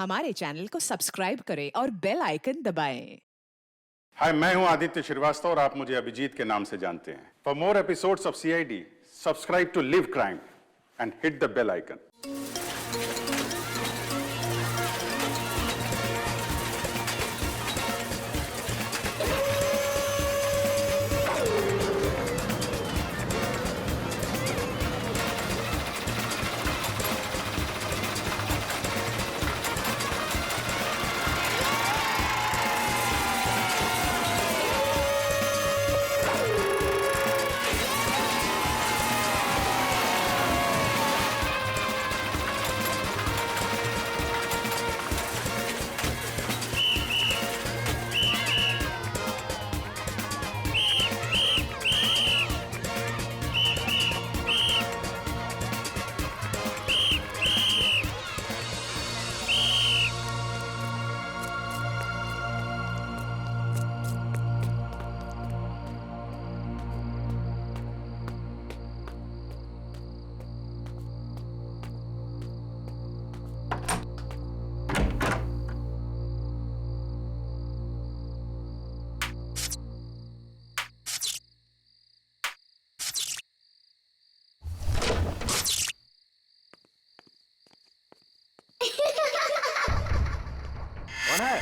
हमारे चैनल को सब्सक्राइब करें और बेल आइकन दबाएं। हाय, मैं हूं आदित्य श्रीवास्तव और आप मुझे अभिजीत के नाम से जानते हैं। For more episodes of CID, subscribe to Liv Crime and hit the bell icon. कौन है?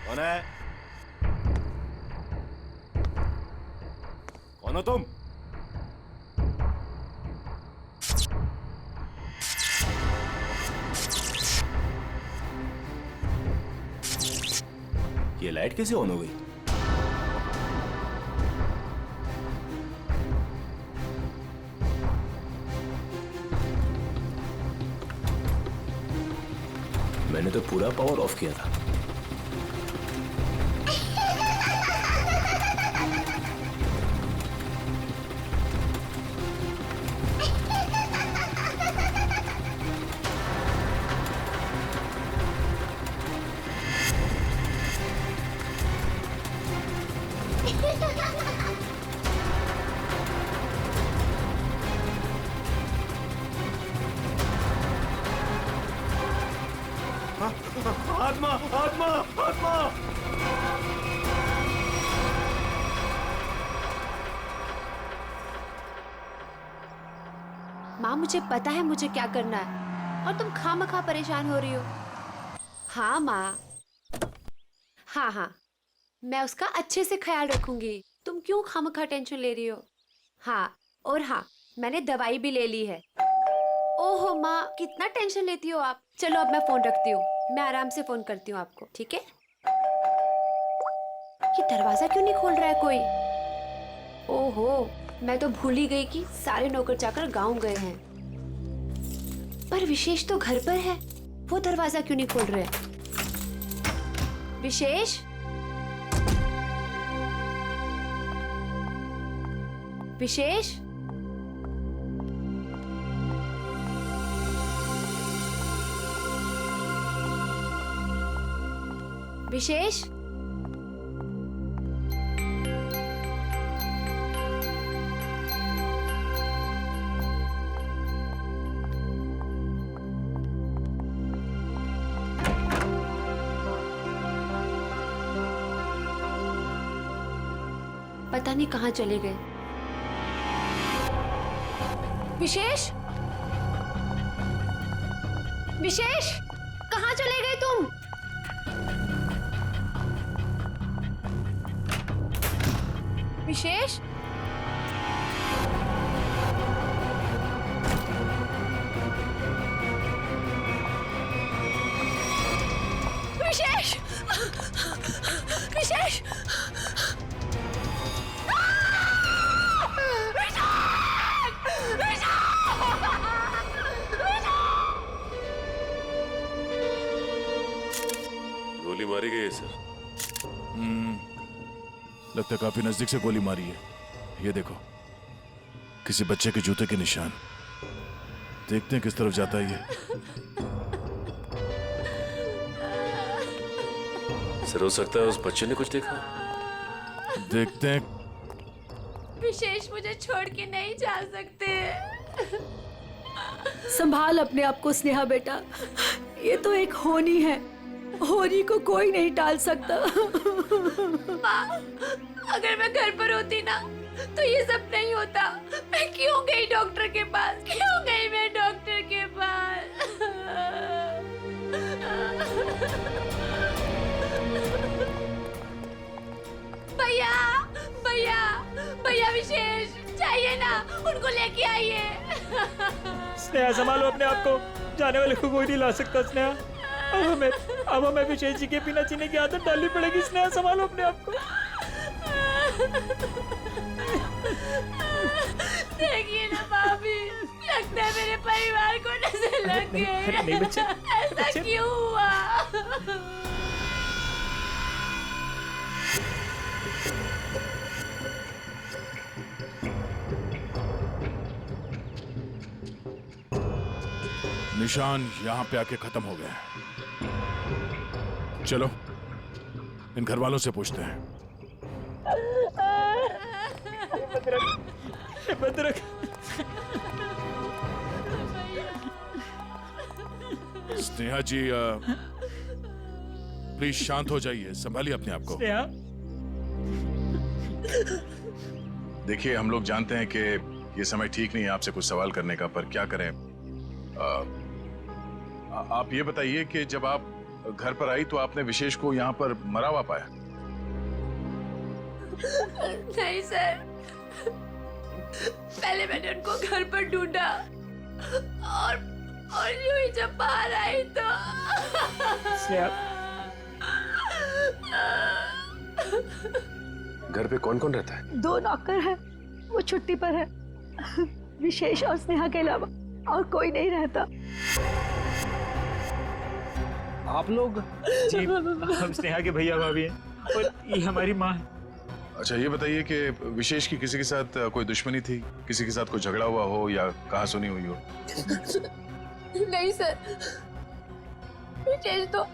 कौन है? कौन हो तुम? ये लाइट कैसे ऑन हो गई? मैंने तो पूरा पावर ऑफ किया था। आत्मा, आत्मा, आत्मा! माँ, मुझे पता है मुझे क्या करना है और तुम खामखा परेशान हो रही हो। हाँ माँ, हाँ, मैं उसका अच्छे से ख्याल रखूंगी। तुम क्यों खामखा टेंशन ले रही हो? हाँ, और हाँ, मैंने दवाई भी ले ली है। ओहो माँ, कितना टेंशन लेती हो आप। चलो अब मैं फोन रखती हूँ, मैं आराम से फोन करती हूँ आपको, ठीक है? ये दरवाजा क्यों नहीं खोल रहा है कोई? ओहो, मैं तो भूल ही गई कि सारे नौकर चाकर गांव गए हैं। पर विशेष तो घर पर है, वो दरवाजा क्यों नहीं खोल रहे? विशेष, विशेष, विशेष, पता नहीं कहाँ चले गए। विशेष, विशेष, कहाँ चले गए तुम? विशेष, विशेष, विशेष, गोली मारी गई है सर। लगता है काफी नजदीक से गोली मारी है। ये देखो, किसी बच्चे के जूते के निशान। देखते हैं किस तरफ जाता है ये। सर, हो सकता है उस बच्चे ने कुछ देखा। देखते हैं। विशेष मुझे छोड़ के नहीं जा सकते। संभाल अपने आप को स्नेहा बेटा, ये तो एक होनी है, होनी को कोई नहीं टाल सकता। माँ, अगर मैं घर पर होती ना तो ये सब नहीं होता। मैं क्यों गई डॉक्टर के पास? क्यों गई मैं डॉक्टर के पास? भैया, भैया, भैया विशेष चाहिए ना, उनको लेके आइए। स्नेहा संभालो अपने आप को, जाने वाले को कोई नहीं ला सकता। स्नेहा अब हमें विशेष जी के बिना जीने की आदत डालनी पड़ेगी। स्नेहा संभालो अपने आप को। देखिए ना भाभी, लगता है मेरे परिवार को नजर लग गई। नहीं बच्चे, ऐसा क्यों हुआ? निशान यहां पे आके खत्म हो गए। चलो इन घर वालों से पूछते हैं। भद्रक, स्नेहा जी प्लीज शांत हो जाइए, संभालिए अपने आप को। स्नेहा, देखिए हम लोग जानते हैं कि ये समय ठीक नहीं है आपसे कुछ सवाल करने का, पर क्या करें। आप ये बताइए कि जब आप घर पर आई तो आपने विशेष को यहाँ पर मरा हुआ पाया? नहीं सर, पहले मैंने उनको घर पर ढूंढा और यूं ही जब बाहर आई तो स्नेहा, घर पे कौन कौन रहता है? 2 नौकर है, वो छुट्टी पर है। विशेष और स्नेहा के अलावा और कोई नहीं रहता। आप लोग? जी, हम स्नेहा के भैया भाभी हैं और ये हमारी माँ है। अच्छा ये बताइए कि विशेष की किसी के साथ कोई दुश्मनी थी, किसी के साथ कोई झगड़ा हुआ हो या कहा सुनी हुई हो? नहीं सर, विशेष तो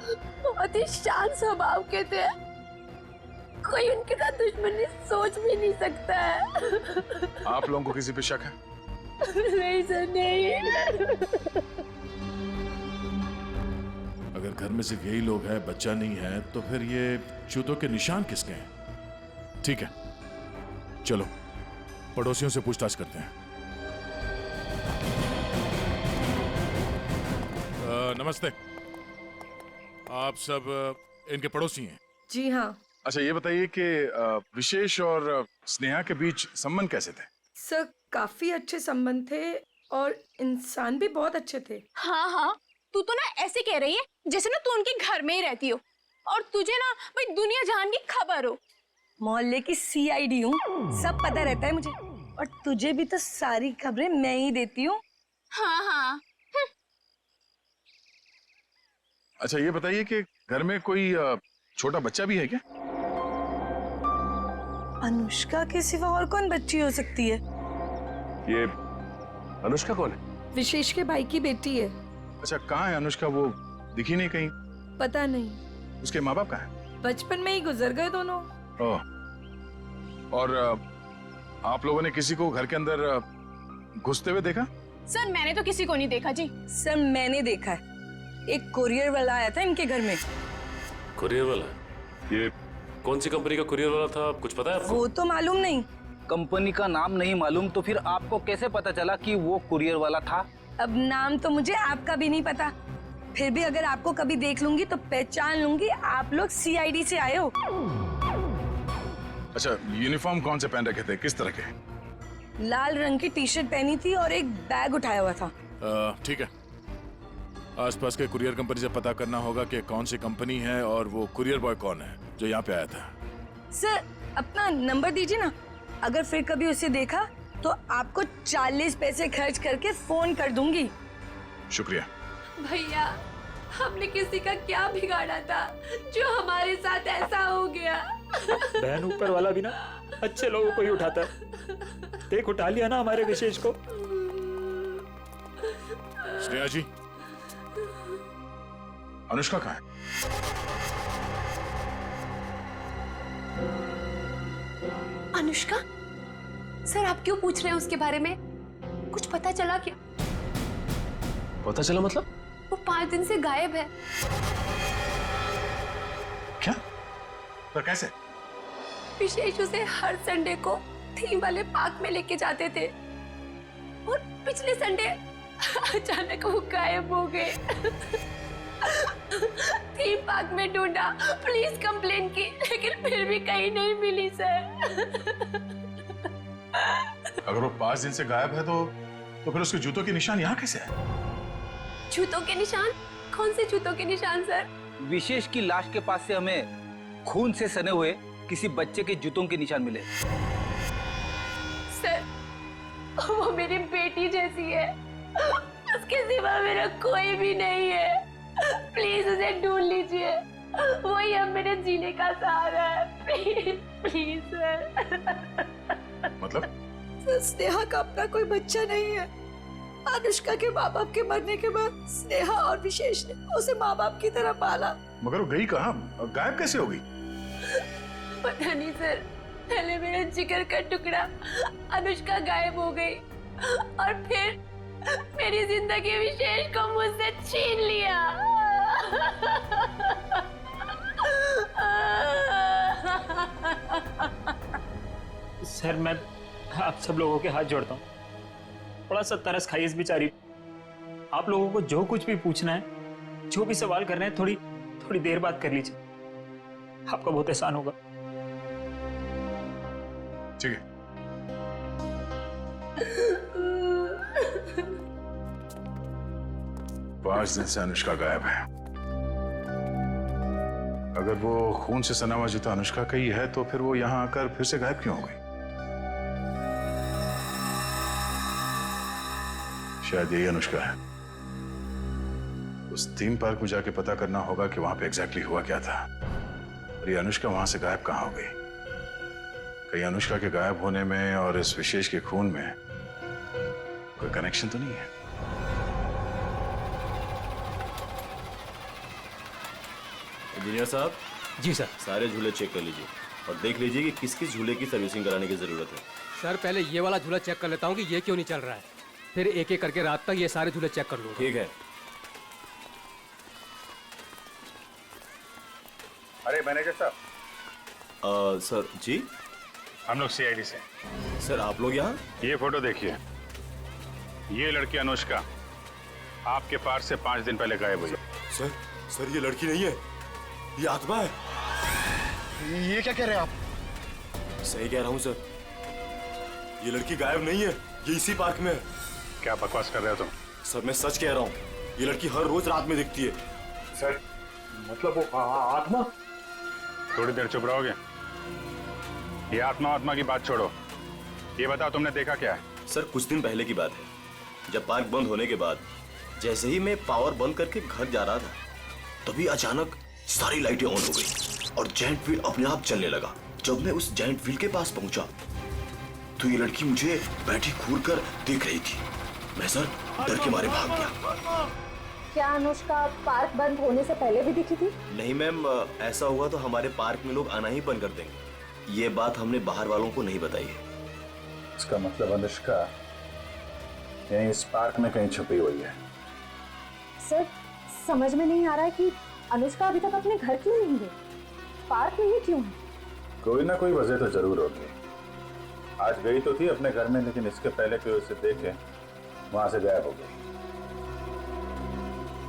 बहुत ही शांत स्वभाव के थे, कोई उनके साथ दुश्मनी सोच भी नहीं सकता है। आप लोगों को किसी पे शक है? नहीं सर, नहीं। अगर घर में सिर्फ यही लोग हैं, बच्चा नहीं है, तो फिर ये जूतों के निशान किसके हैं? ठीक है, चलो पड़ोसियों से पूछताछ करते हैं। नमस्ते, आप सब इनके पड़ोसी हैं? जी हाँ अच्छा ये बताइए कि विशेष और स्नेहा के बीच संबंध कैसे थे? सर, काफी अच्छे संबंध थे और इंसान भी बहुत अच्छे थे। हाँ हाँ, तू तो ना ऐसे कह रही है जैसे ना तू उनके घर में ही रहती हो और तुझे ना भाई दुनिया जहान की खबर हो। मोहल्ले की CID हूँ, सब पता रहता है मुझे, और तुझे भी तो सारी खबरें मैं ही देती हूँ। हाँ हाँ, अच्छा ये बताइए कि घर में कोई छोटा बच्चा भी है क्या? अनुष्का के सिवा और कौन बच्ची हो सकती है? ये अनुष्का कौन है? विशेष के भाई की बेटी है। अच्छा कहाँ है अनुष्का? वो दिखी नहीं कहीं। पता नहीं, उसके माँ बाप कहाँ हैं? बचपन में ही गुजर गए दोनों। ओह, और आप लोगों ने किसी को घर के अंदर घुसते हुए देखा? सर मैंने तो किसी को नहीं देखा जी। सर मैंने देखा है, एक कुरियर वाला आया था इनके घर में। कुरियर वाला? ये कौन सी कंपनी का कुरियर वाला था, कुछ पता है आपको? वो तो मालूम नहीं। कंपनी का नाम नहीं मालूम तो फिर आपको कैसे पता चला कि वो कुरियर वाला था? अब नाम तो मुझे आपका भी नहीं पता, फिर भी अगर आपको कभी देख लूंगी तो पहचान लूंगी आप लोग CID से आए हो। अच्छा यूनिफॉर्म कौन से पहन रखे थे, किस तरह के? लाल रंग की टी-शर्ट पहनी थी और एक बैग उठाया हुआ था। ठीक है, आसपास के कुरियर कंपनी से पता करना होगा कि कौन सी कंपनी है और वो कुरियर बॉय कौन है जो यहाँ पे आया था। सर अपना नंबर दीजिए ना, अगर फिर कभी उसे देखा तो आपको 40 पैसे खर्च करके फोन कर दूंगी। शुक्रिया। भैया, हमने किसी का क्या बिगाड़ा था जो हमारे साथ ऐसा हो गया? बहन ऊपर वाला भी ना अच्छे लोगों को ही उठाता है। देख उठा लिया ना हमारे विशेष को। स्नेहा जी, अनुष्का कहाँ है? अनुष्का? सर आप क्यों पूछ रहे हैं उसके बारे में? कुछ पता चला क्या? पता चला मतलब? वो 5 दिन से गायब है। क्या? पर कैसे? विशेष उसे हर संडे को थीम वाले पार्क में लेके जाते थे और पिछले संडे अचानक वो गायब हो गए। थीम पार्क में ढूंढा, पुलिस कंप्लेन की, लेकिन फिर भी कहीं नहीं मिली सर। अगर वो 5 दिन से गायब है तो फिर उसके जूतों के निशान यहाँ कैसे है? जूतों के निशान? कौन से जूतों के निशान सर? विशेष की लाश के पास से हमें खून से सने हुए किसी बच्चे के जूतों के निशान मिले। सर, वो मेरी बेटी जैसी है, उसके सिवा मेरा कोई भी नहीं है। प्लीज उसे ढूंढ लीजिए, वही अब मेरे जीने का सहारा है। Please please sir. मतलब? स्नेहा का अपना कोई बच्चा नहीं है। अनुष्का के माँ बाप के मरने के बाद स्नेहा और विशेष ने उसे माँ बाप की तरह पाला। मगर वो गई कहाँ? गायब कैसे हो गई? पता नहीं सर, पहले मेरा जिगर का टुकड़ा अनुष्का गायब हो गई और फिर मेरी जिंदगी विशेष को मुझसे छीन लिया। सर मैं आप सब लोगों के हाथ जोड़ता हूँ, थोड़ा सा तरस खाइए इस बेचारी। आप लोगों को जो कुछ भी पूछना है, जो भी सवाल करना है, थोड़ी देर बाद कर लीजिए, आपका बहुत एहसान होगा। ठीक है। पांच दिन से अनुष्का गायब है। अगर वो खून से सना हुआ जूता अनुष्का का ही है तो फिर वो यहाँ आकर फिर से गायब क्यों हो गई? शायद यही अनुष्का है। उस थीम पार्क में जाके पता करना होगा कि वहां पे एग्जैक्टली हुआ क्या था और ये अनुष्का वहां से गायब कहाँ हो गई। कहीं अनुष्का के गायब होने में और इस विशेष के खून में कोई कनेक्शन तो नहीं है? इंजीनियर साहब। जी सर। सारे झूले चेक कर लीजिए और देख लीजिए कि किस किस झूले की सर्विसिंग कराने की जरूरत है। सर पहले ये वाला झूला चेक कर लेता हूँ कि ये क्यों नहीं चल रहा है, फिर एक एक करके रात तक ये सारे झूले चेक कर लूँगा। ठीक है। अरे मैनेजर साहब। सर जी। हम लोग सीआईडी से। सर आप लोग यहाँ? ये फोटो देखिए, ये लड़की अनुष्का आपके पार्क से 5 दिन पहले गायब हुई। सर ये लड़की नहीं है, ये आत्मा है। ये क्या कह रहे हैं आप? सही कह रहा हूँ सर, ये लड़की गायब नहीं है, ये इसी पार्क में है। क्या बकवास कर रहे हो तुम? सर मैं सच कह रहा हूँ, ये लड़की हर रोज रात में दिखती है। सर मतलब वो आत्मा? थोड़ी देर चुप रहोगे? ये आत्मा की बात छोड़ो, ये बताओ तुमने देखा क्या है? सर कुछ दिन पहले की बात है, जब पार्क बंद होने के बाद जैसे ही मैं पावर बंद करके घर जा रहा था, तभी अचानक सारी लाइटें ऑन हो गई और जायंट व्हील अपने आप चलने लगा। जब मैं उस जायंट व्हील के पास पहुंचा तो ये लड़की मुझे बैठी घूर कर देख रही थी। मैं सर डर के मारे भाग गया। क्या अनुष्का पार्क बंद होने से पहले भी दिखी थी? नहीं मैम, ऐसा हुआ तो हमारे पार्क में लोग आना ही बंद कर देंगे। ये बात हमने बाहर वालों को नहीं बताई है। इसका मतलब अनुष्का यहीं इस पार्क में कहीं छुपी हुई है। सर समझ में नहीं आ रहा है कि अनुष्का अभी तक अपने घर क्यों नहीं गई, पार्क में ही क्यों है? कोई ना कोई वजह तो जरूर होगी। आज गई तो थी अपने घर में, लेकिन इसके पहले कोई उसे देखे वहां से गायब हो गई।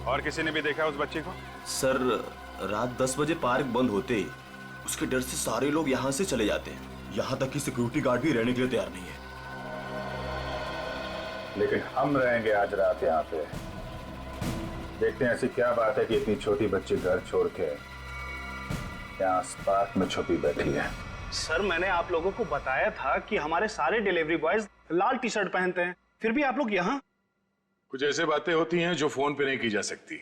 और किसी ने भी देखा उस बच्ची को? सर रात 10 बजे पार्क बंद होते ही उसके डर से सारे लोग यहाँ से चले जाते हैं, यहाँ तक कि सिक्योरिटी गार्ड भी रहने के लिए तैयार नहीं है। लेकिन हम रहेंगे आज रात यहाँ पे। देखते हैं ऐसी क्या बात है कि इतनी छोटी बच्ची घर छोड़ के यहाँ पार्क में छुपी बैठी है। सर मैंने आप लोगों को बताया था कि हमारे सारे डिलीवरी बॉयज लाल टी शर्ट पहनते हैं, फिर भी आप लोग यहाँ। कुछ ऐसे बातें होती हैं जो फोन पे नहीं की जा सकती,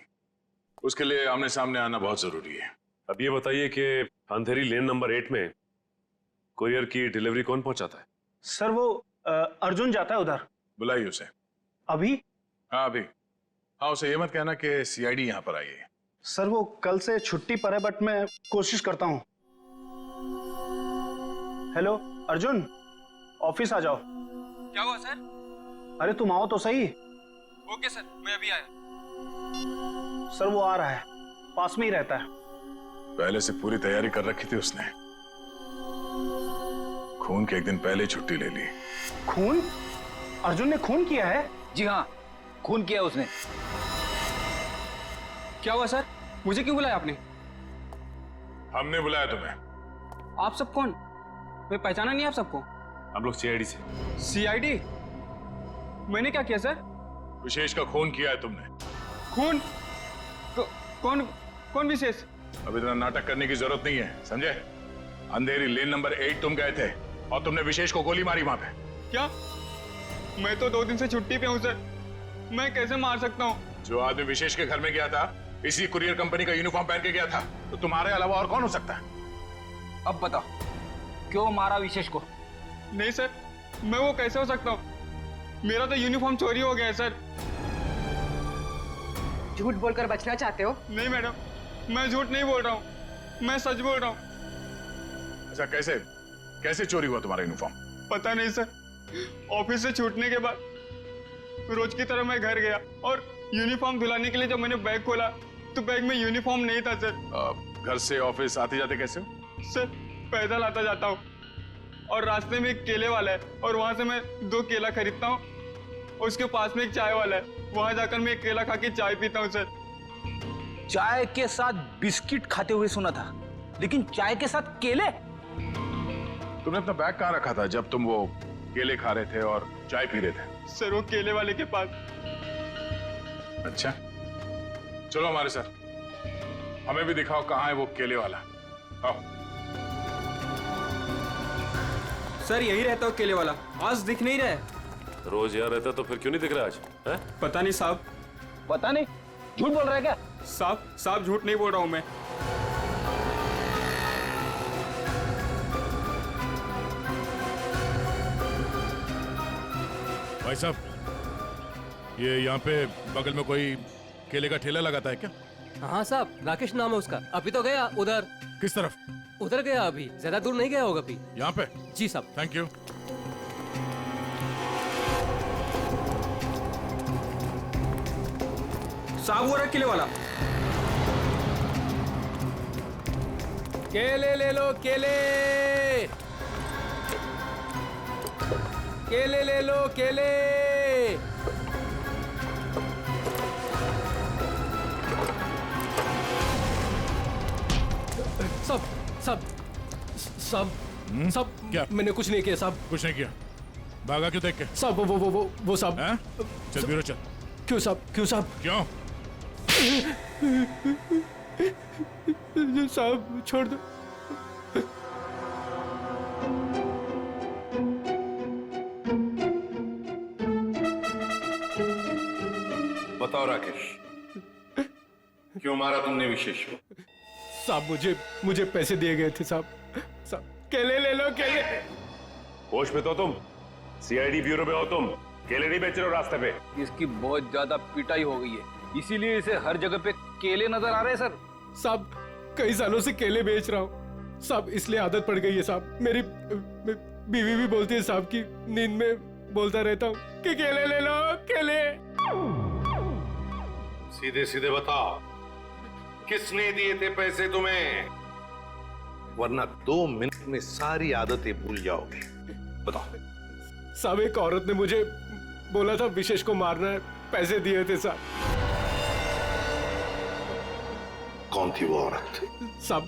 उसके लिए आमने सामने आना बहुत जरूरी है। अब ये बताइए कि अंधेरी लेन नंबर 8 में कुरियर की डिलीवरी कौन पहुंचाता है? सर वो अर्जुन जाता है उधर। बुलाइए उसे। अभी? हाँ अभी। हाँ उसे ये मत कहना कि सीआईडी यहाँ पर आई है। सर वो कल से छुट्टी पर है, बट मैं कोशिश करता हूँ। हेलो अर्जुन, ऑफिस आ जाओ। क्या हुआ सर? अरे तुम आओ तो सही। ओके सर, मैं अभी आया। सर वो आ रहा है, पास में ही रहता है। पहले से पूरी तैयारी कर रखी थी उसने। खून के एक दिन पहले ही छुट्टी ले ली। खून? अर्जुन ने खून किया है? जी हाँ, खून किया उसने। क्या हुआ सर? मुझे क्यों बुलाया आपने? हमने बुलाया तुम्हें। आप सब कौन? मैं पहचाना नहीं आप सबको। हम लोग सीआईडी से। सीआईडी? मैंने क्या किया सर? विशेष का खून किया है तुमने। खून? कौन कौन विशेष? अब इतना नाटक करने की जरूरत नहीं है, समझे? अंधेरी लेन नंबर 8 तुम गए थे और तुमने विशेष को गोली मारी वहां पे। क्या? मैं तो 2 दिन से छुट्टी पे हूँ सर, मैं कैसे मार सकता हूँ? जो आदमी विशेष के घर में गया था, इसी कुरियर कंपनी का यूनिफॉर्म पहन के गया था, तो तुम्हारे अलावा और कौन हो सकता है? अब बताओ, क्यों मारा विशेष को? नहीं सर, मैं वो कैसे हो सकता हूँ? मेरा तो यूनिफॉर्म चोरी हो गया है सर। झूठ बोलकर बचना चाहते हो? नहीं मैडम, मैं झूठ नहीं बोल रहा हूँ, मैं सच बोल रहा हूँ। अच्छा, कैसे कैसे चोरी हुआ तुम्हारा यूनिफॉर्म? पता नहीं सर, ऑफिस से छूटने के बाद रोज की तरह मैं घर गया और यूनिफॉर्म धुलाने के लिए जब मैंने बैग खोला तो बैग में यूनिफॉर्म नहीं था सर। घर से ऑफिस आते जाते कैसे हो? सर पैदल आता जाता हूँ और रास्ते में एक केले वाला है और वहां से मैं 2 केला खरीदता हूँ। उसके पास में एक चाय वाला है, वहां जाकर मैं एक केला खा के चाय पीता हूँ सर। चाय के साथ बिस्किट खाते हुए सुना था, लेकिन चाय के साथ केले? तुमने अपना बैग कहाँ रखा था जब तुम वो केले खा रहे थे और चाय पी रहे थे? सर वो केले वाले के पास। अच्छा, चलो हमारे साथ, हमें भी दिखाओ कहाँ है वो केले वाला। आओ। सर यही रहता हो केले वाला, आज दिख नहीं रहा है। रोज यहाँ रहता तो फिर क्यों नहीं दिख रहा आज? है? पता नहीं साहब। पता नहीं? झूठ बोल रहा है क्या? साहब झूठ नहीं बोल रहा हूँ मैं। भाई साहब, ये यहाँ पे बगल में कोई केले का ठेला लगाता है क्या? हाँ साहब, राकेश नाम है उसका। अभी तो गया उधर। किस तरफ? उधर गया, अभी ज्यादा दूर नहीं गया होगा। अभी यहाँ पे? जी साहब। Thank you. साहब वो रहा केले वाला। केले ले लो, केले केले ले लो, केले। सब सब सब सब क्या? मैंने कुछ नहीं किया साहब। कुछ नहीं किया? भागा क्यों देख के? साहब वो साहब। चल ब्यूरो चल। क्यों साहब? क्यों साहब? क्यों? साहब छोड़ दो। बताओ राकेश, क्यों मारा तुमने विशेष को? साहब मुझे पैसे दिए गए थे साहब। केले ले लो, केले। होश में तो तुम? सीआईडी ब्यूरो में हो तुम? केले नहीं बेच रहे हो रास्ते पे? इसकी बहुत ज्यादा पिटाई हो गई है, इसीलिए इसे हर जगह पे केले नजर आ रहे हैं सर। साहब कई सालों से केले बेच रहा हूँ साहब, इसलिए आदत पड़ गई है साहब। मेरी बीवी भी बोलती है साहब की नींद में बोलता रहता हूँ कि केले ले लो, केले। सीधे सीधे बताओ, किसने दिए थे पैसे तुम्हें? वरना 2 मिनट में सारी आदतें भूल जाओगे। बताओ। साहब एक औरत ने मुझे बोला था विशेष को मारना है, पैसे दिए थे साहब। कौन थी वो औरत? साहब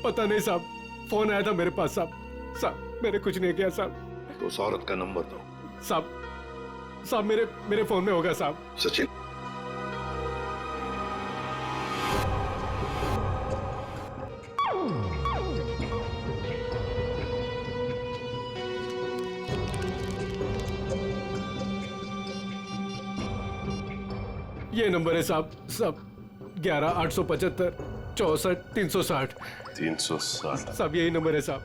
पता नहीं साहब, फोन आया था मेरे पास साहब मैंने कुछ नहीं किया साहब। तो उस औरत का नंबर दो। साहब मेरे फोन में होगा साहब। सचिन, ये नंबर है साहब 11-875 64 360 360। साहब यही नंबर है साहब।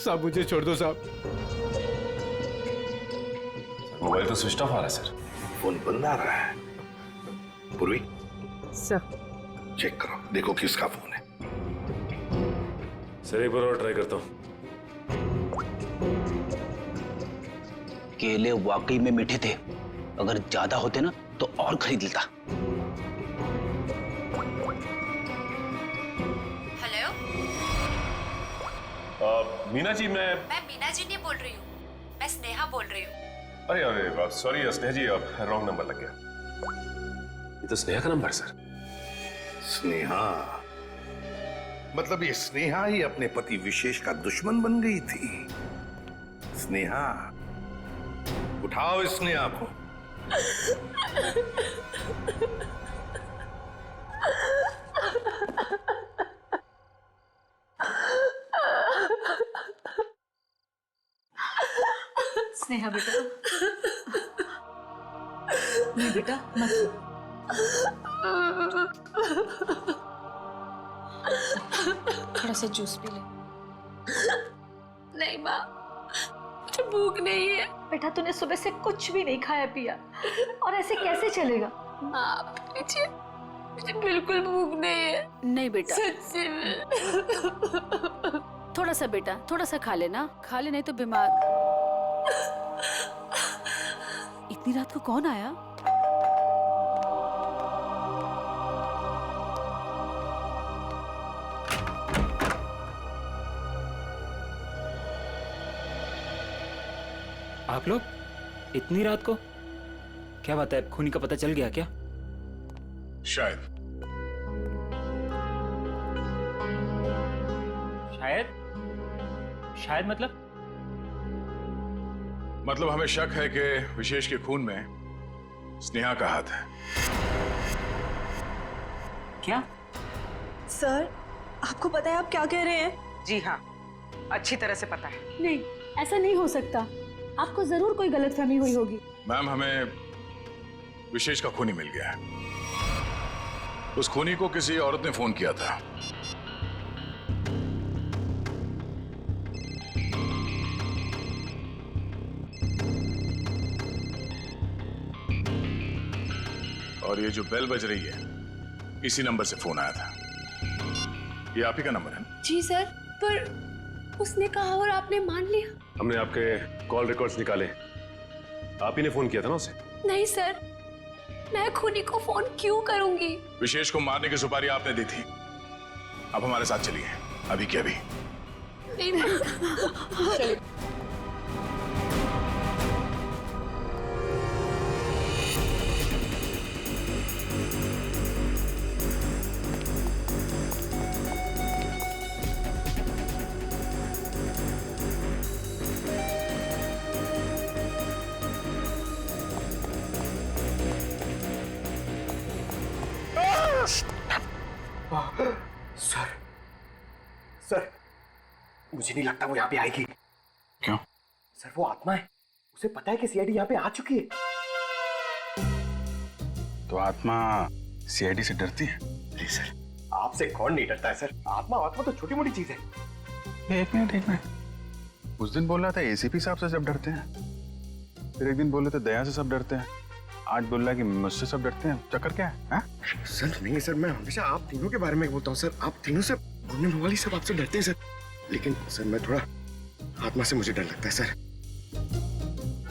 साहब मुझे छोड़ दो साहब। मोबाइल तो स्विच ऑफ आ रहा है सर। फोन बंद आ रहा है। पूर्वी सर चेक करो, देखो किसका फोन है। सर एक बार और ट्राई करता हूँ। केले वाकई में मीठे थे, अगर ज्यादा होते ना तो और खरीद लेता। हेलो, मीना जी, मैं मीना जी नहीं बोल रही हूँ, मैं स्नेहा बोल रही हूँ। अरे अरे सॉरी स्नेहा जी, रॉन्ग नंबर लग गया। ये तो स्नेहा का नंबर है सर। स्नेहा? मतलब ये स्नेहा ही अपने पति विशेष का दुश्मन बन गई थी। स्नेहा, उठाओ इस स्नेहा को। स्नेहा बेटा, नहीं बेटा मत। थोड़ा सा जूस पी ले। नहीं माँ, मुझे भूख नहीं है। बेटा तूने सुबह से कुछ भी नहीं खाया पिया और ऐसे कैसे चलेगा? माँ मुझे बिल्कुल भूख नहीं है। नहीं बेटा, सच्ची में। थोड़ा सा बेटा, थोड़ा सा खा लेना, खा ले नहीं तो बीमार। इतनी रात को कौन आया? आप लोग इतनी रात को? क्या बात है, खूनी का पता चल गया क्या? शायद। शायद मतलब हमें शक है कि विशेष के खून में स्नेहा का हाथ है। क्या? सर, आपको पता है आप क्या कह रहे हैं? जी हाँ, अच्छी तरह से पता है। नहीं, ऐसा नहीं हो सकता। आपको जरूर कोई गलतफहमी हुई होगी। मैम, हमें विशेष का खूनी मिल गया है। उस खूनी को किसी औरत ने फोन किया था। और ये जो बेल बज रही है, इसी नंबर से फोन आया था। ये आप ही का नंबर है ना? जी सर, पर उसने कहा और आपने मान लिया। हमने आपके कॉल रिकॉर्ड्स निकाले, आप ही ने फोन किया था ना उसे? नहीं सर, मैं खूनी को फोन क्यों करूंगी? विशेष को मारने की सुपारी आपने दी थी। अब हमारे साथ चलिए, अभी के अभी। नहीं। सर, मुझे नहीं लगता वो यहाँ पे आएगी। क्यों? सर, वो आत्मा है, उसे पता है कि सीआईडी यहाँ पे आ चुकी है। तो आत्मा सीआईडी से डरती है? नहीं सर, आपसे कौन नहीं डरता है सर। आत्मा तो छोटी मोटी चीज है। एक मिनट। उस दिन बोल रहा था एसीपी साहब से सब डरते हैं, फिर एक दिन बोले थे दया से सब डरते हैं, आज बोल रहा है कि मुझसे सब डरते हैं। चक्कर क्या है? सर नहीं सर, मैं हमेशा आप तीनों के बारे में बोलता हूँ सर। आप तीनों से बोलने वाली सब आपसे डरते हैं सर। लेकिन सर मैं थोड़ा आत्मा से मुझे डर लगता है सर।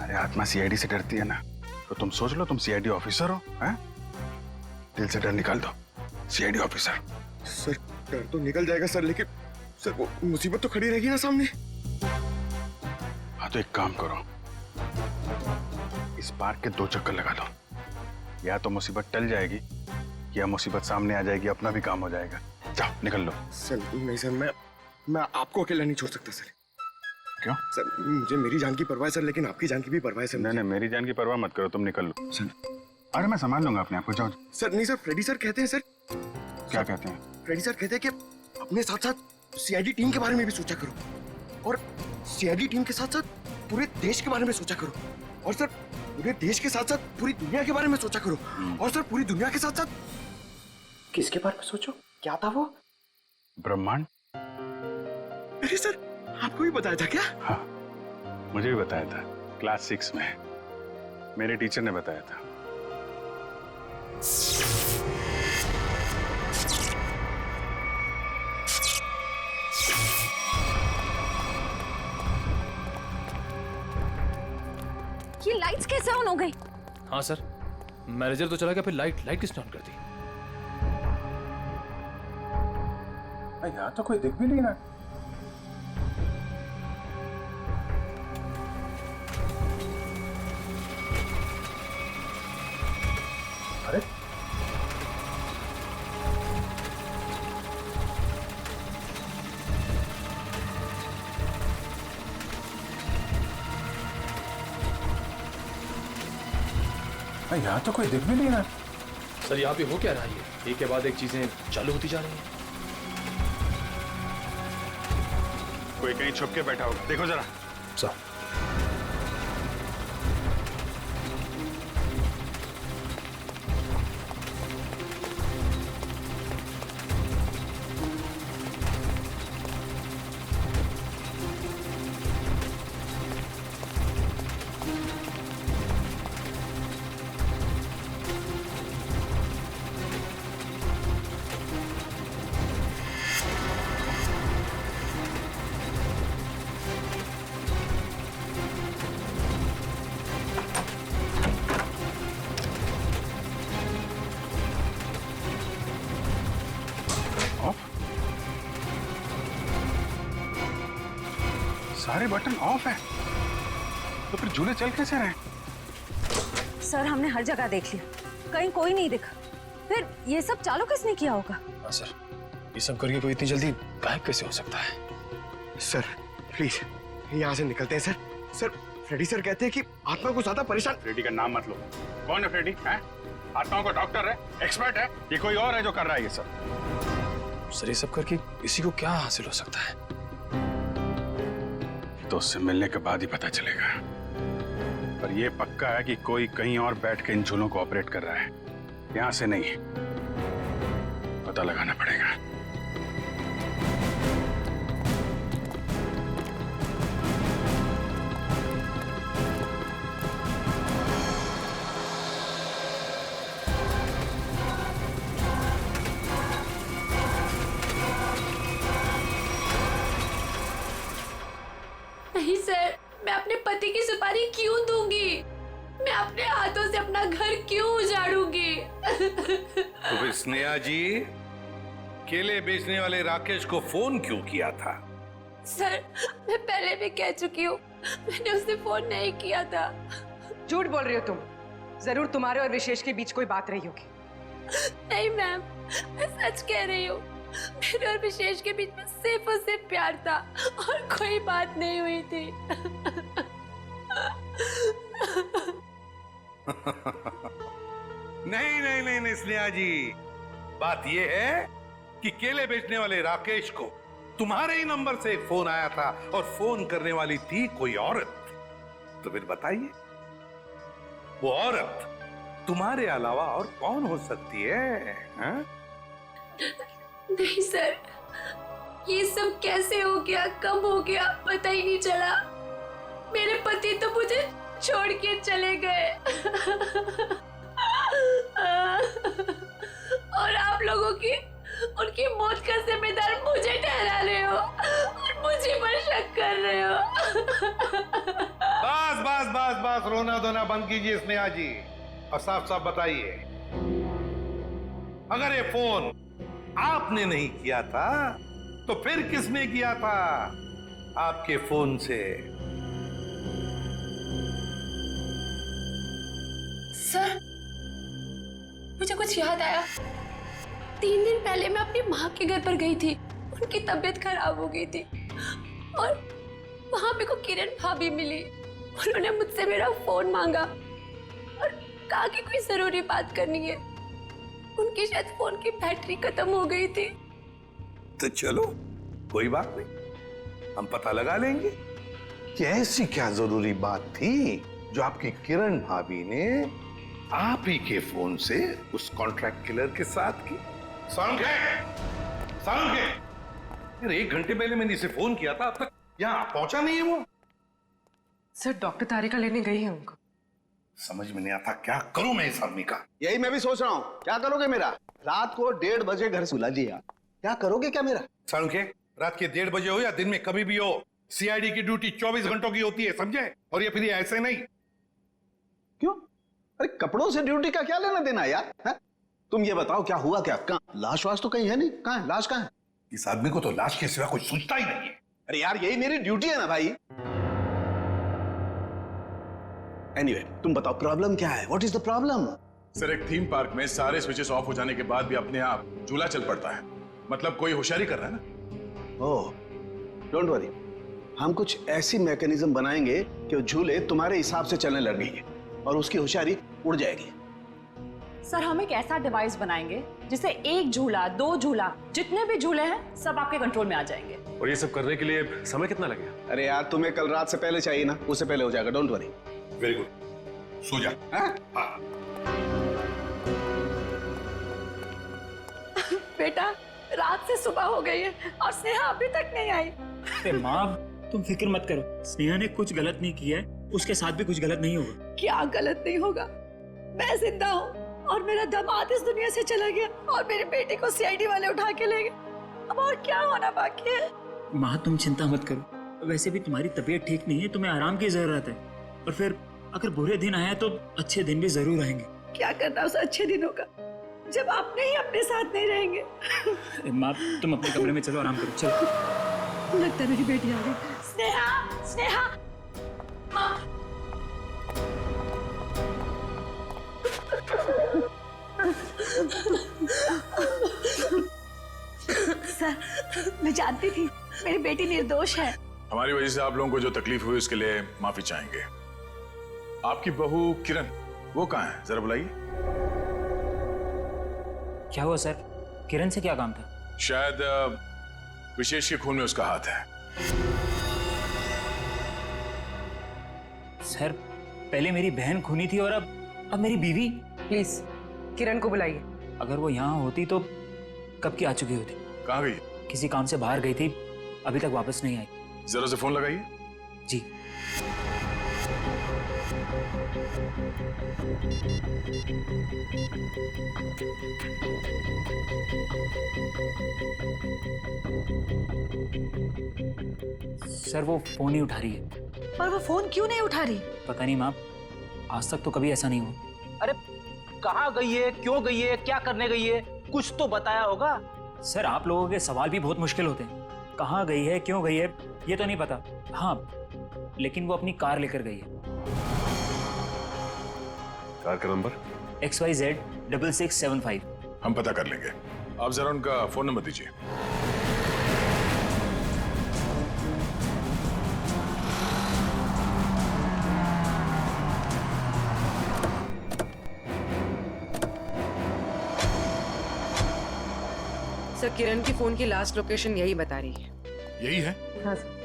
अरे आत्मा सीआईडी से डरती है ना, तो तुम सोच लो तुम सीआईडी ऑफिसर हो, हैं? दिल से डर निकाल दो, सीआईडी ऑफिसर। सर डर तो निकल जाएगा सर, लेकिन सर वो मुसीबत तो खड़ी रहेगी ना सामने। हाँ तो एक काम करो, इस पार्क के 2 चक्कर लगा दो। या तो मुसीबत टल जाएगी या मुसीबत सामने आ जाएगी, अपना भी काम हो जाएगा। जाओ निकल लो। सर नहीं सर, मैं आपको अकेला नहीं छोड़ सकता सर। क्यों? सर मुझे मेरी जान की परवाह है सर, लेकिन आपकी जान की भी परवाह है सर। नहीं, मेरी जान की परवाह मत करो, तुम निकल लो। सर अरे मैं संभाल लूंगा अपने आप को, जाओ। सर नहीं सर, फ्रेडी सर कहते हैं सर। क्या कहते हैं? फ्रेडी सर कहते हैं कि अपने साथ साथ सीआईडी टीम के बारे में भी सोचा करो, और सीआईडी टीम के साथ साथ पूरे देश के बारे में सोचा करो, और सर पूरे देश के साथ साथ पूरी दुनिया के बारे में सोचा करो, और सर पूरी दुनिया के साथ साथ किसके बारे में सोचो? क्या था वो? ब्रह्मांड। अरे सर, आपको भी बताया था क्या? हाँ, मुझे भी बताया था, क्लास 6 में मेरे टीचर ने बताया था। ये लाइट्स कैसे ऑन हो गई? हाँ सर, मैनेजर तो चला गया, फिर लाइट किसने ऑन कर दी? यहाँ तो कोई दिख भी नहीं रहा। अरे यहाँ तो कोई दिख भी नहीं रहा। सर यहाँ पे हो क्या रहा है? ये एक के बाद एक चीजें चालू होती जा रही हैं। कोई कहीं छुप के बैठा होगा, देखो जरा। सर सारे बटन ऑफ है, तो फिर झूले चल कैसे रहे? सर हमने हर जगह देख लिया, कहीं कोई नहीं दिखा। फिर ये सब चालू किसने किया होगा? हाँ सर, ये सब करके कोई इतनी जल्दी गायब कैसे हो सकता है? सर प्लीज यहाँ से निकलते हैं सर। सर फ्रेडी सर कहते हैं कि आत्मा को ज्यादा परेशान। फ्रेडी का नाम मत लो। कौन है फ्रेडी? हैं? आत्माओं का डॉक्टर है, एक्सपर्ट है, ये कोई और है जो कर रहा है ये सब? सर ये सब करके किसी को क्या हासिल हो सकता है? तो उससे मिलने के बाद ही पता चलेगा। पर यह पक्का है कि कोई कहीं और बैठ के इन झूलों को ऑपरेट कर रहा है, यहां से नहीं। पता लगाना पड़ेगा। नहीं सर, मैं अपने पति की सुपारी क्यों दूंगी? मैं अपने हाथों से अपना घर क्यों उजाड़ूंगी? तो फिर स्नेहा जी केले बेचने वाले राकेश को फोन क्यों किया था? सर मैं पहले भी कह चुकी हूँ, मैंने उसे फोन नहीं किया था। झूठ बोल रही हो तुम। जरूर तुम्हारे और विशेष के बीच कोई बात रही होगी। नहीं मैम, मैं सच कह रही हूँ। मेरे और विशेष के बीच में सिर्फ और सिर्फ प्यार था और कोई बात नहीं हुई थी। नहीं स्नेहा जी, बात यह है कि केले बेचने वाले राकेश को तुम्हारे ही नंबर से एक फोन आया था और फोन करने वाली थी कोई औरत। तो फिर बताइए, वो औरत तुम्हारे अलावा और कौन हो सकती है? हा? नहीं सर, ये सब कैसे हो गया, कब हो गया, पता ही नहीं चला। मेरे पति तो मुझे छोड़ के चले गए और आप लोगों की उनकी मौत का जिम्मेदार मुझे ठहरा रहे हो और मुझे पर शक कर रहे हो। बस बस बस बस, रोना धोना बंद कीजिए स्नेहा जी, और साफ साफ बताइए, अगर ये फोन आपने नहीं किया था तो फिर किसने किया था आपके फोन से? सर मुझे कुछ याद आया। 3 दिन पहले मैं अपनी माँ के घर पर गई थी, उनकी तबीयत खराब हो गई थी और वहां मेरे को किरण भाभी मिली। उन्होंने मुझसे मेरा फोन मांगा और कहा कि कोई जरूरी बात करनी है। उनकी शायद फोन की बैटरी खत्म हो गई थी। तो चलो कोई बात नहीं, हम पता लगा लेंगे कि ऐसी क्या जरूरी बात थी जो आपकी किरण भाभी ने आप ही के फोन से उस कॉन्ट्रैक्ट किलर के साथ की। यार 1 घंटे पहले मैंने इसे फोन किया था, अब तक यहाँ पहुंचा नहीं है वो। सर डॉक्टर तारिका लेने गई है उनको। समझ में नहीं आता क्या करूं मैं इस आदमी का। यही मैं भी सोच रहा हूँ, क्या करोगे मेरा? रात को 1:30 बजे घर सुला दिया, क्या करोगे क्या मेरा? सारुखे, रात के 1:30 बजे हो या दिन में कभी भी हो, सीआईडी की ड्यूटी 24 घंटों की होती है, समझे? और ये फिर ऐसे नहीं। क्यों? अरे कपड़ों से ड्यूटी का क्या लेना देना यार? है? तुम ये बताओ क्या हुआ क्या? कहाँ लाश वाश तो कहीं है नहीं, कहाँ है लाश? कहाँ है? इस आदमी को तो लाश के सिवा कुछ सोचता ही नहीं है। अरे यार यही मेरी ड्यूटी है ना भाई। एनीवे, तुम बताओ प्रॉब्लम क्या है? What is the problem? Sir एक थीम पार्क में सारे स्विचेस ऑफ हो जाने के बाद भी अपने आप झूला चल पड़ता है। मतलब कोई होशियारी कर रहा है ना। ओह, डोंट वरी, हम कुछ ऐसी मैकेनिज्म बनाएंगे कि वो झूले तुम्हारे हिसाब से चलने लगेंगे और उसकी होशियारी उड़ जाएगी। सर हम एक ऐसा डिवाइस बनाएंगे जिससे एक झूला, दो झूला, जितने भी झूले हैं सब आपके कंट्रोल में आ जाएंगे। और ये सब करने के लिए समय कितना लगेगा? अरे यार तुम्हें कल रात से पहले चाहिए ना, उससे पहले हो जाएगा, डोंट वरी। वेरी गुड, सो जा। हाँ? बेटा रात से सुबह हो गई है और स्नेहा अभी तक नहीं आई। अरे माँ तुम फिक्र मत करो, स्नेहा ने कुछ गलत नहीं किया है, उसके साथ भी कुछ गलत नहीं होगा। क्या गलत नहीं होगा? मैं जिंदा हूँ और मेरा दामाद इस दुनिया से चला गया और मेरी बेटी को सीआईडी वाले उठा के ले गए। अब और क्या होना बाकी है? माँ तुम चिंता मत करो, वैसे भी तुम्हारी तबीयत ठीक नहीं है, तुम्हें आराम की जरूरत है। और फिर अगर बुरे दिन आए तो अच्छे दिन भी जरूर आएंगे। क्या करना उस अच्छे दिनों का जब आपने ही अपने साथ नहीं रहेंगे। माँ तुम अपने कमरे में चलो, आराम करो, चलो। लगता है मेरी बेटी आ गई। स्नेहा, स्नेहा, माँ। सर मैं जानती थी मेरी बेटी निर्दोष है। हमारी वजह से आप लोगों को जो तकलीफ हुई उसके लिए माफी चाहेंगे। आपकी बहू किरण वो कहाँ है? जरा बुलाइए। क्या हुआ सर? किरण से क्या काम था? शायद विशेष के खून में उसका हाथ है। सर पहले मेरी बहन खूनी थी और अब मेरी बीवी। प्लीज किरण को बुलाइए। अगर वो यहाँ होती तो कब की आ चुकी होती। कहाँ गई? किसी काम से बाहर गई थी, अभी तक वापस नहीं आई। जरा से फोन लगाइए। जी। सर वो फोन नहीं उठा रही है। पर वो फोन क्यों नहीं उठा रही? पता नहीं माँ, आज तक तो कभी ऐसा नहीं हुआ। अरे कहाँ गई है, क्यों गई है, क्या करने गई है, कुछ तो बताया होगा। सर आप लोगों के सवाल भी बहुत मुश्किल होते हैं। कहाँ गई है, क्यों गई है, ये तो नहीं पता। हाँ लेकिन वो अपनी कार लेकर गई है। कार का नंबर? XYZ 6675। हम पता कर लेंगे, आप जरा उनका फोन नंबर दीजिए। सर किरण की फोन की लास्ट लोकेशन यही बता रही है। यही है? हाँ सर।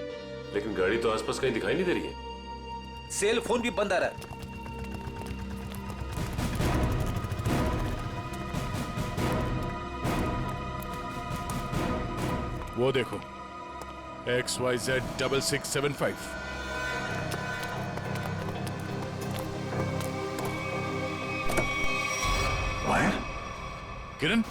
लेकिन गाड़ी तो आसपास कहीं दिखाई नहीं दे रही है। सेल फोन भी बंद आ रहा है। वो देखो XYZ 6675। वायर? किरण?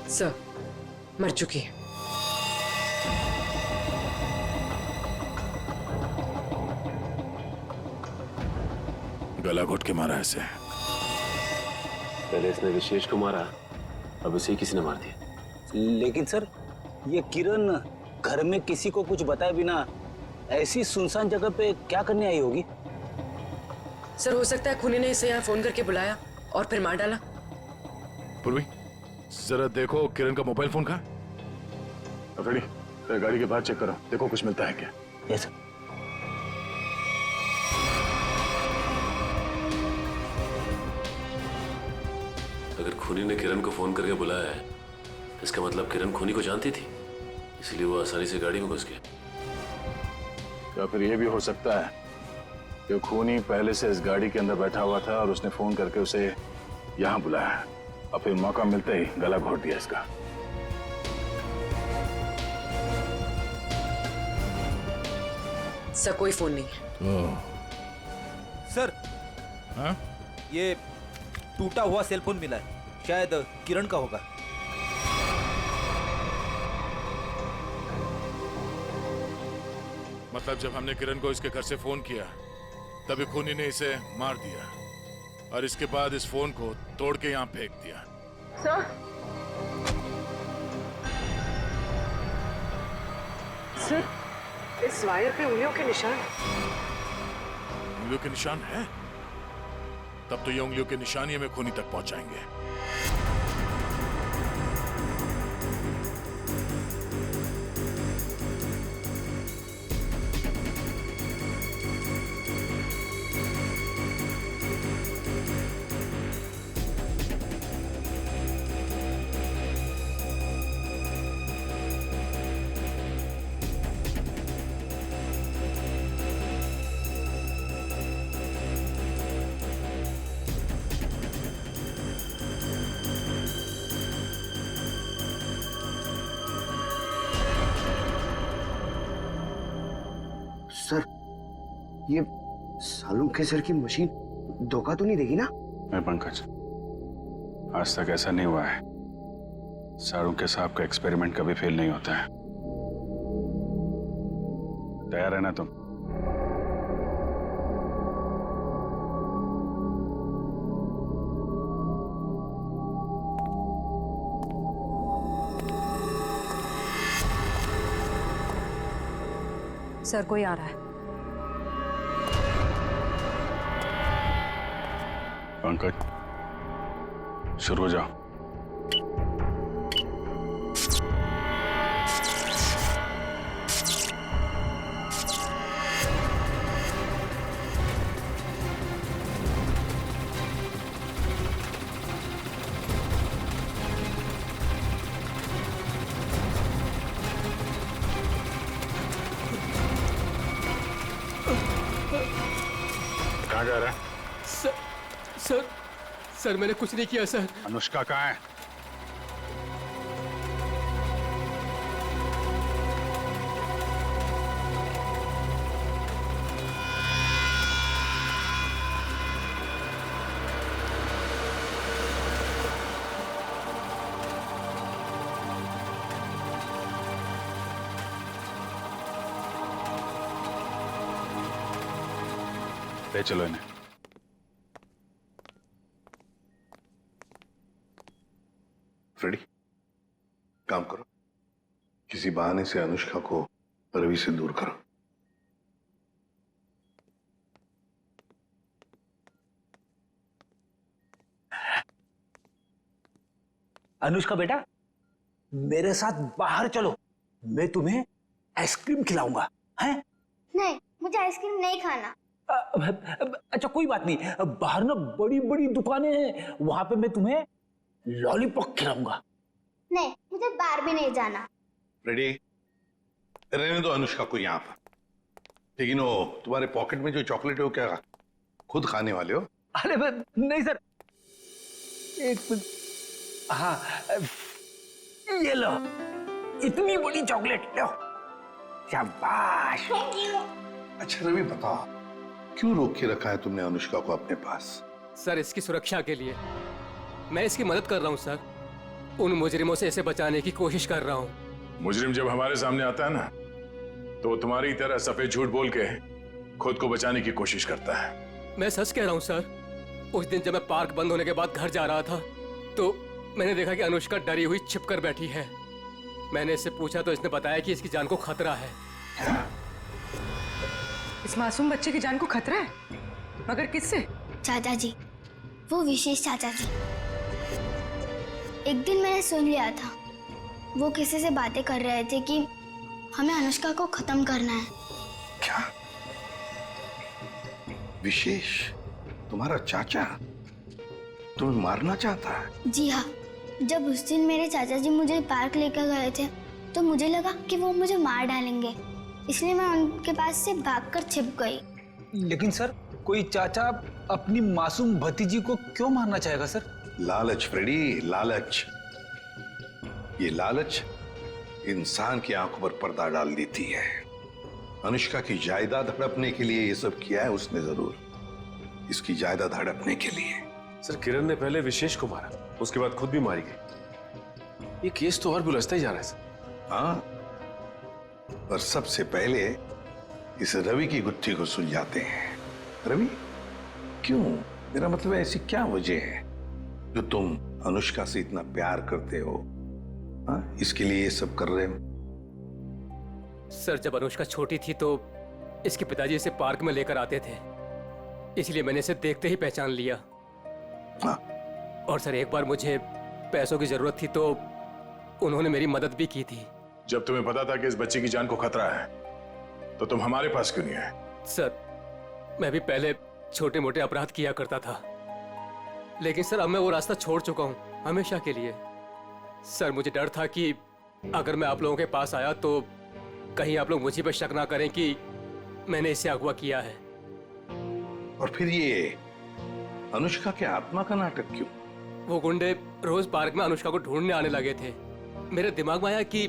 सर मर चुकी है। गला घोट के मारा ऐसे। पहले इसने विशेष को मारा, अब इसे किसी ने मार दिया। लेकिन सर ये किरण घर में किसी को कुछ बताए बिना ऐसी सुनसान जगह पे क्या करने आई होगी? सर हो सकता है खूनी ने इसे यहाँ फोन करके बुलाया और फिर मार डाला। पूर्वी जरा देखो किरण का मोबाइल फोन कहाँ? अफरीदी गाड़ी के बाहर चेक करो, देखो कुछ मिलता है क्या। Yes sir. अगर खूनी ने किरण को फोन करके बुलाया है, इसका मतलब किरण खूनी को जानती थी, इसलिए वो आसानी से गाड़ी में घुस गया। या फिर यह भी हो सकता है कि खूनी पहले से इस गाड़ी के अंदर बैठा हुआ था और उसने फोन करके उसे यहाँ बुलाया और फिर मौका मिलते ही गला घोट दिया इसका। सर कोई फोन नहीं है। सर हाँ? ये टूटा हुआ सेल फोन मिला है, शायद किरण का होगा। मतलब जब हमने किरण को इसके घर से फोन किया तभी खूनी ने इसे मार दिया और इसके बाद इस फोन को तोड़ के यहाँ फेंक दिया। सर, इस वायर पे उंगलियों के निशान। उंगलियों के निशान है? तब तो ये उंगलियों के निशान ही हमें खूनी तक पहुंचाएंगे। सर, ये सालों के सर की मशीन धोखा तो नहीं देगी ना? मैं पंकज, आज तक ऐसा नहीं हुआ है। सारों के साहब का एक्सपेरिमेंट कभी फेल नहीं होता है। तैयार है ना तुम? सर, कोई आ रहा है। पंकज, शुरू हो जाओ। कहाँ जा रहा है? सर मैंने कुछ नहीं किया सर। अनुष्का कहाँ है? ले चलो इन्हें। फ्रेडी, काम करो, किसी बहाने से अनुष्का को रवि से दूर करो। अनुष्का बेटा, मेरे साथ बाहर चलो, मैं तुम्हें आइसक्रीम खिलाऊंगा। हैं? नहीं, मुझे आइसक्रीम नहीं खाना। अच्छा कोई बात नहीं, बाहर ना बड़ी बड़ी दुकानें हैं, वहां पे मैं तुम्हें लॉलीपॉप खिलाऊंगा। नहीं, मुझे बाहर भी नहीं जाना। फ्रेडी, रहने दो अनुष्का को यहाँ पर। लेकिन वो तुम्हारे पॉकेट में जो चॉकलेट है वो क्या खुद खाने वाले हो? अरे नहीं सर, एक हाँ, ये लो, इतनी बड़ी चॉकलेट लो। शाबाश। अच्छा रवि, बताओ क्यों रोक के रखा है तुमने अनुष्का को अपने पास? सर, इसकी सुरक्षा के लिए। मैं इसकी मदद कर रहा हूँ सर। उन मुजरिमों से इसे बचाने की कोशिश कर रहा हूँ। मुजरिम जब हमारे सामने आता है ना, तो वो तुम्हारी तरह सफेद झूठ बोल के खुद को बचाने की कोशिश करता है। मैं सच कह रहा हूँ सर। उस दिन जब मैं पार्क बंद होने के बाद घर जा रहा था, तो मैंने देखा कि अनुष्का डरी हुई छिपकर बैठी है। मैंने इससे पूछा तो इसने बताया कि इसकी जान को खतरा है। इस मासूम बच्चे की जान को खतरा है? मगर किससे? चाचा जी, वो विशेष चाचा जी। एक दिन मैंने सुन लिया था, वो किसी से बातें कर रहे थे कि हमें अनुष्का को खत्म करना है। क्या? विशेष तुम्हारा चाचा तुम्हें मारना चाहता है? जी हाँ, जब उस दिन मेरे चाचा जी मुझे पार्क लेकर गए थे तो मुझे लगा कि वो मुझे मार डालेंगे, इसलिए मैं उनके पास से भागकर छिप गई। लेकिन सर, कोई चाचा अपनी मासूम भतीजी को क्यों मारना चाहेगा सर? लालच फ्रेडी, लालच। ये लालच इंसान की आंखों पर पर्दा डाल देती है। अनुष्का की जायदाद हड़पने के लिए ये सब किया है उसने जरूर, इसकी जायदाद हड़पने के लिए। सर, किरण ने पहले विशेष को मारा, उसके बाद खुद भी मारी गई। ये केस तो और भी उलझता ही जा रहा है सर। हाँ, पर सबसे पहले इस रवि की गुत्थी को सुलझाते हैं। रवि, क्यों? मेरा मतलब है, ऐसी क्या वजह है जो तुम अनुष्का से इतना प्यार करते हो? हाँ, इसके लिए ये सब कर रहे हो? सर, जब अनुष्का छोटी थी तो इसके पिताजी इसे पार्क में लेकर आते थे, इसलिए मैंने इसे देखते ही पहचान लिया। हाँ। और सर, एक बार मुझे पैसों की जरूरत थी तो उन्होंने मेरी मदद भी की थी। जब तुम्हें पता था कि इस बच्चे की जान को खतरा है तो तुम हमारे पास क्यों नहीं आए? सर, मैं भी पहले छोटे मोटे अपराध किया करता था, लेकिन सर अब मैं वो रास्ता छोड़ चुका हूं हमेशा के लिए। सर, मुझे डर था कि अगर मैं आप लोगों के पास आया तो कहीं आप लोग मुझे पर शक ना करें कि मैंने इसे अगवा किया है। और फिर ये अनुष्का के आत्मा का नाटक क्यों? वो गुंडे रोज पार्क में अनुष्का को ढूंढने आने लगे थे। मेरे दिमाग में आया कि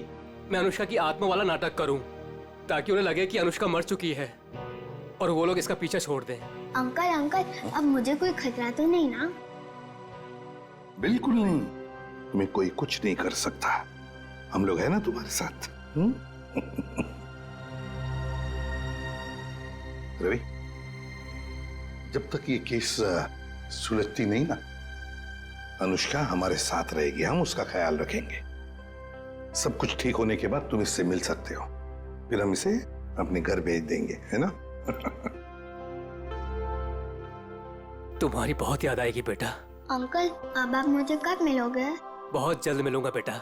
मैं अनुष्का की आत्मा वाला नाटक करूं ताकि उन्हें लगे कि अनुष्का मर चुकी है और वो लोग इसका पीछा छोड़ दें। अंकल अंकल, अब मुझे कोई खतरा तो नहीं ना? बिल्कुल नहीं, तुम्हें कोई कुछ नहीं कर सकता। हम लोग हैं ना तुम्हारे साथ। रवि, जब तक ये केस सुलझती नहीं ना, अनुष्का हमारे साथ रहेगी, हम उसका ख्याल रखेंगे। सब कुछ ठीक होने के बाद तुम इससे मिल सकते हो, फिर हम इसे अपने घर भेज देंगे, है ना? तुम्हारी बहुत याद आएगी बेटा। अंकल, अब आप मुझे कब मिलोगे? बहुत जल्द मिलूंगा बेटा,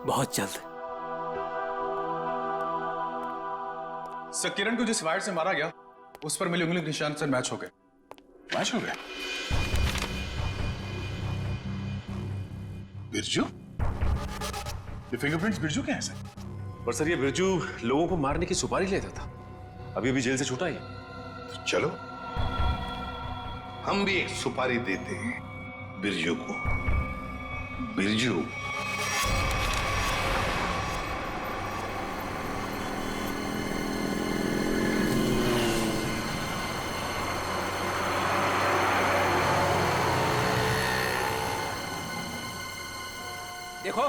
बहुत जल्द। सर, किरण को जिस वायर से मारा गया उस पर मिले उंगली के निशान सर मैच हो गए। मैच हो गए? बिरजू? ये फिंगरप्रिंट्स बिरजू के हैं सर? पर सर, ये बिरजू लोगों को मारने की सुपारी लेता था, अभी अभी जेल से छूटा ही। तो चलो हम भी एक सुपारी देते हैं बिरजू को। बिरजू, देखो,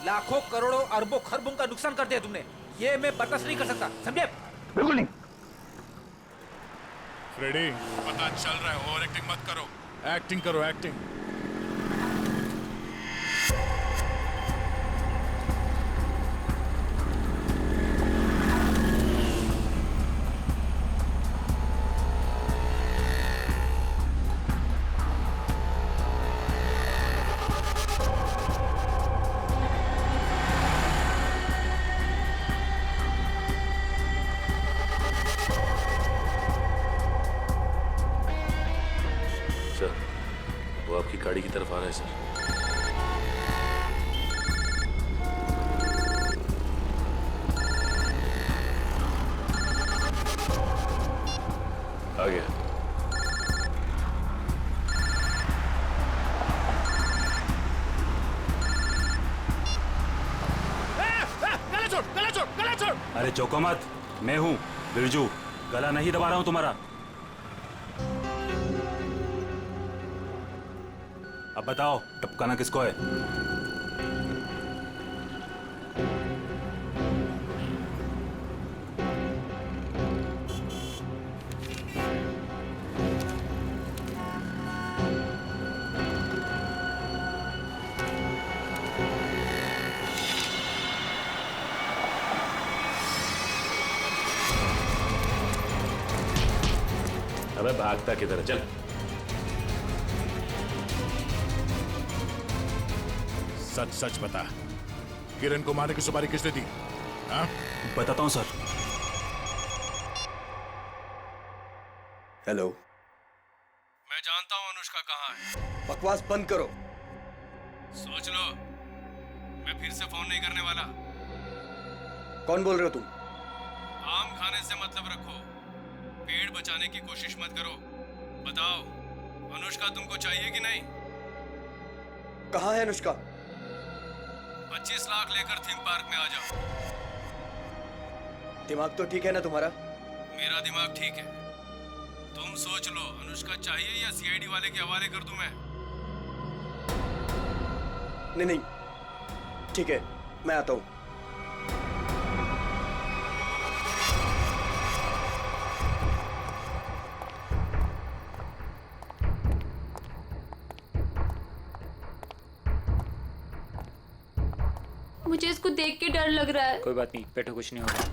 लाखों करोड़ों अरबों खरबों का नुकसान कर दिया तुमने, ये मैं बर्दाश्त नहीं कर सकता, समझे? बिल्कुल नहीं। फ्रेडी, पता चल रहा है, ओवर एक्टिंग मत करो, एक्टिंग करो, एक्टिंग। वो आपकी गाड़ी की तरफ आ रहा है सर। आ गया। गला छोड़। अरे चौको मत, मैं हूं बिरजू, गला नहीं दबा रहा हूं तुम्हारा। अब बताओ, टपकाना किसको है? अबे भागता किधर है? चल। सच सच बता, किरण को मारने की सुपारी किसने दी? हाँ? बताता हूं सर। हेलो। मैं जानता हूं अनुष्का कहाँ है। बकवास बंद करो। सोच लो, मैं फिर से फोन नहीं करने वाला। कौन बोल रहे हो तुम? आम खाने से मतलब रखो, पेड़ बचाने की कोशिश मत करो। बताओ, अनुष्का तुमको चाहिए कि नहीं? कहाँ है अनुष्का? 25 लाख लेकर थीम पार्क में आ जाओ। दिमाग तो ठीक है ना तुम्हारा? मेरा दिमाग ठीक है। तुम सोच लो, अनुष्का चाहिए या सीआईडी वाले के हवाले कर दूं मैं? नहीं नहीं, ठीक है, मैं आता हूं। मुझे इसको देख के डर लग रहा है। कोई बात नहीं, बैठो, कुछ नहीं होगा। कुछ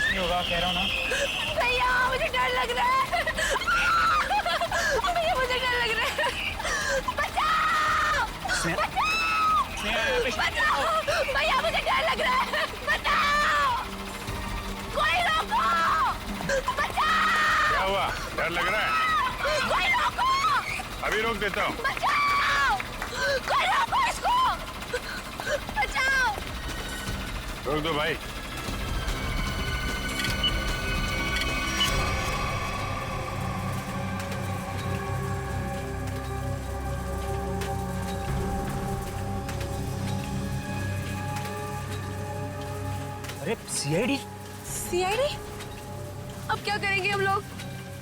नहीं होगा, कह रहा हूँ ना। भैया मुझे डर लग रहा है। भैया मुझे डर लग रहा है। बचाओ! बचाओ! भैया मुझे डर लग रहा है। बचाओ! कोई रोको! बचाओ! क्या हुआ? डर लग रहा है? कोई रोको! अभी रोक देता हूँ। बचाओ! कोई रोको इसको! बचाओ! रोक दो भाई। अरे सीआईडी? सीआईडी? अब क्या करेंगे हम लोग?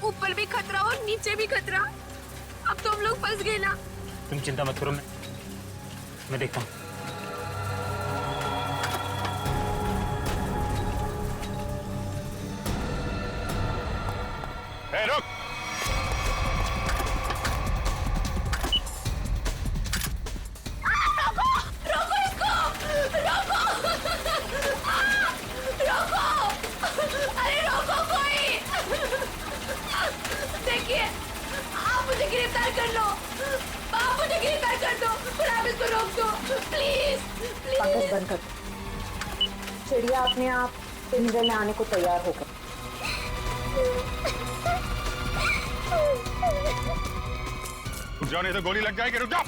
ऊपर भी खतरा और नीचे भी खतरा। अब तो हम लोग फंस गए ना। तुम चिंता मत करो, मैं देखता हूँ। रुक! रोको! रोको इसको! रोको! रोको! अरे रोको कोई! देखिए, आप मुझे गिरफ्तार कर लो। आप मुझे गिरफ्तार कर दो और आप इसको रोक दो, प्लीज प्लीज। पंकज बंद कर। चिड़िया अपने आप पिंजरे में आने को तैयार हो गई। रुक जाओ, नहीं तो गोली लग जाएगी। रुक जाओ।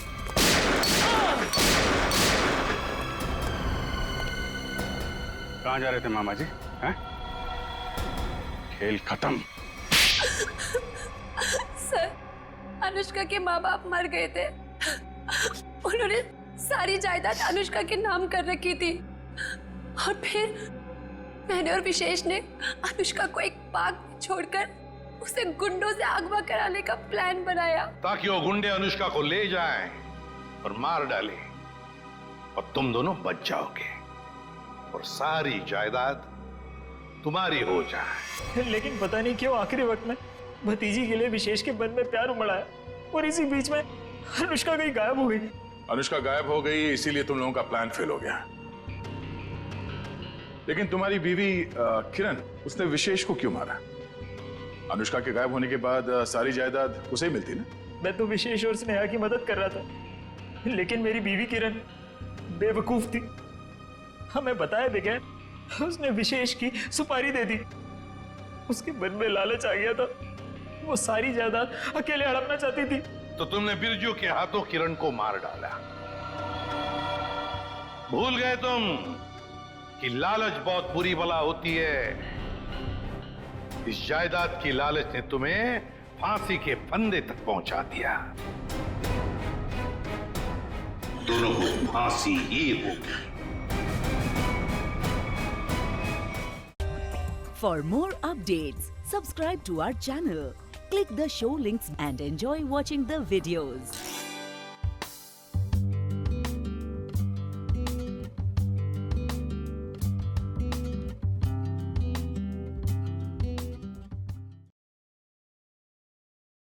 कहाँ जा रहे थे मामा जी? हैं? खेल खत्म। सर, अनुष्का के माँ बाप मर गए थे। उन्होंने सारी जायदाद अनुष्का के नाम कर रखी थी और फिर मैंने और विशेष ने अनुष्का को एक पार्क में छोड़कर उसे गुंडों से अगवा कराने का प्लान बनाया ताकि वो गुंडे अनुष्का को ले जाएं और मार डालें और तुम दोनों बच जाओगे और सारी जायदाद तुम्हारी हो जाए। लेकिन पता नहीं क्यों आखिरी वक्त में भतीजी के लिए विशेष के मन में प्यार उमड़ा है और इसी बीच में अनुष्का कहीं गायब हो गई। अनुष्का गायब हो गई, इसीलिए तुम लोगों का प्लान फेल हो गया। लेकिन तुम्हारी बीवी किरण, उसने विशेष को क्यों मारा? अनुष्का के गायब होने के बाद सारी जायदाद उसे ही मिलती ना। मैं तो विशेष और स्नेहा की मदद कर रहा था, लेकिन मेरी बीवी किरण बेवकूफ थी। हमें बताए बगैर उसने विशेष की सुपारी दे दी। उसके मन में लालच आ गया था, वो सारी जायदाद अकेले हड़पना चाहती थी। तो तुमने बिरजू के हाथों किरण को मार डाला। भूल गए तुम कि लालच बहुत बुरी बला होती है। इस जायदाद की लालच ने तुम्हें फांसी के फंदे तक पहुंचा दिया। दोनों को फांसी ही होगी। For more updates, subscribe to our channel, click the show links and enjoy watching the videos.